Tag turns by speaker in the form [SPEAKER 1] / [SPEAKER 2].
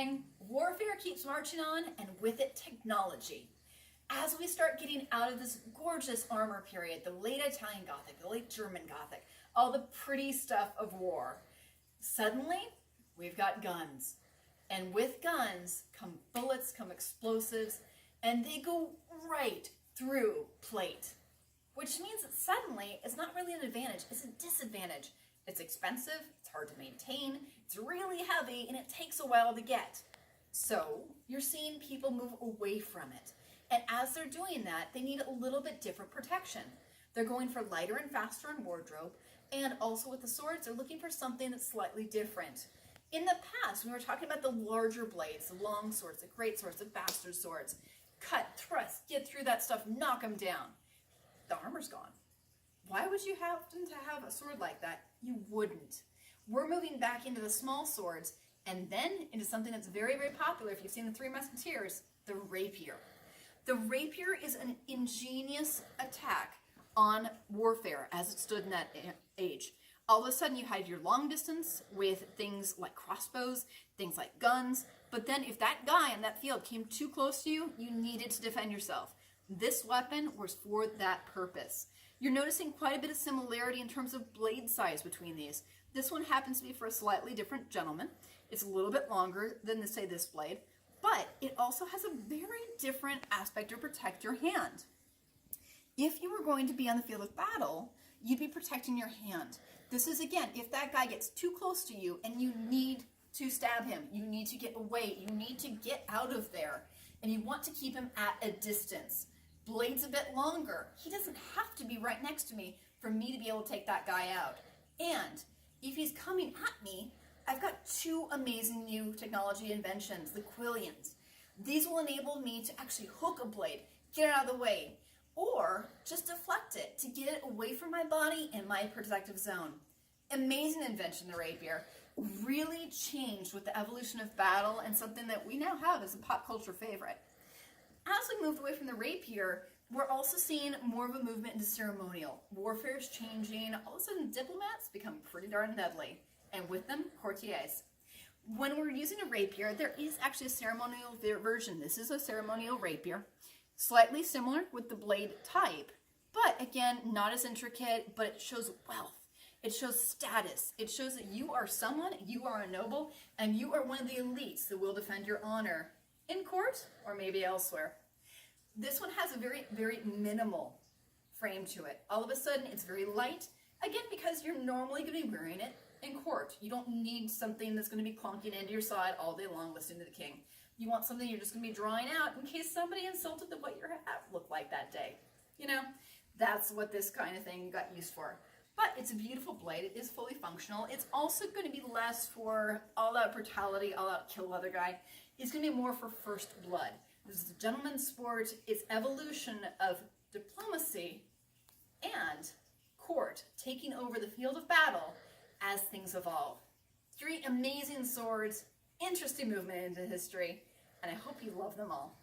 [SPEAKER 1] morning. Warfare keeps marching on, and with it, technology. As we start getting out of this gorgeous armor period, the late Italian Gothic, the late German Gothic, all the pretty stuff of war, suddenly we've got guns. And with guns come bullets, come explosives, and they go right through plate. Which means that suddenly it's not really an advantage, it's a disadvantage. It's expensive, it's hard to maintain, it's really heavy, and it takes a while to get. So you're seeing people move away from it. And as they're doing that, they need a little bit different protection. They're going for lighter and faster in wardrobe, and also with the swords, they're looking for something that's slightly different. In the past, when we were talking about the larger blades, the long swords, the great swords, the bastard swords, cut, thrust, get through that stuff, knock them down. The armor's gone. Why would you happen to have a sword like that? You wouldn't. We're moving back into the small swords and then into something that's very, very popular. If you've seen the Three Musketeers, the rapier. The rapier is an ingenious attack on warfare as it stood in that age. All of a sudden you had your long distance with things like crossbows, things like guns, but then if that guy in that field came too close to you, you needed to defend yourself. This weapon was for that purpose. You're noticing quite a bit of similarity in terms of blade size between these. This one happens to be for a slightly different gentleman. It's a little bit longer than, say, this blade, but it also has a very different aspect to protect your hand. If you were going to be on the field of battle, you'd be protecting your hand. This is, again, if that guy gets too close to you and you need to stab him, you need to get away, you need to get out of there, and you want to keep him at a distance. Blade's a bit longer. He doesn't have to be right next to me for me to be able to take that guy out. And if he's coming at me, I've got two amazing new technology inventions, the quillions. These will enable me to actually hook a blade, get it out of the way, or just deflect it to get it away from my body and my protective zone. Amazing invention, the rapier. Really changed with the evolution of battle and something that we now have as a pop culture favorite. As we moved away from the rapier, we're also seeing more of a movement into ceremonial. Warfare is changing. All of a sudden, diplomats become pretty darn deadly, and with them, courtiers. When we're using a rapier, there is actually a ceremonial version. This is a ceremonial rapier, slightly similar with the blade type, but again, not as intricate, but it shows wealth. It shows status. It shows that you are someone, you are a noble, and you are one of the elites that will defend your honor in court or maybe elsewhere. This one has a very, very minimal frame to it. All of a sudden, it's very light, again, because you're normally going to be wearing it in court. You don't need something that's going to be clunking into your side all day long listening to the king. You want something you're just going to be drawing out in case somebody insulted what your hat looked like that day. You know, that's what this kind of thing got used for. But it's a beautiful blade. It is fully functional. It's also going to be less for all-out brutality, all-out kill other guy. It's going to be more for first blood. This is a gentleman's sport. It's evolution of diplomacy and court taking over the field of battle as things evolve. Three amazing swords, interesting movement into history, and I hope you love them all.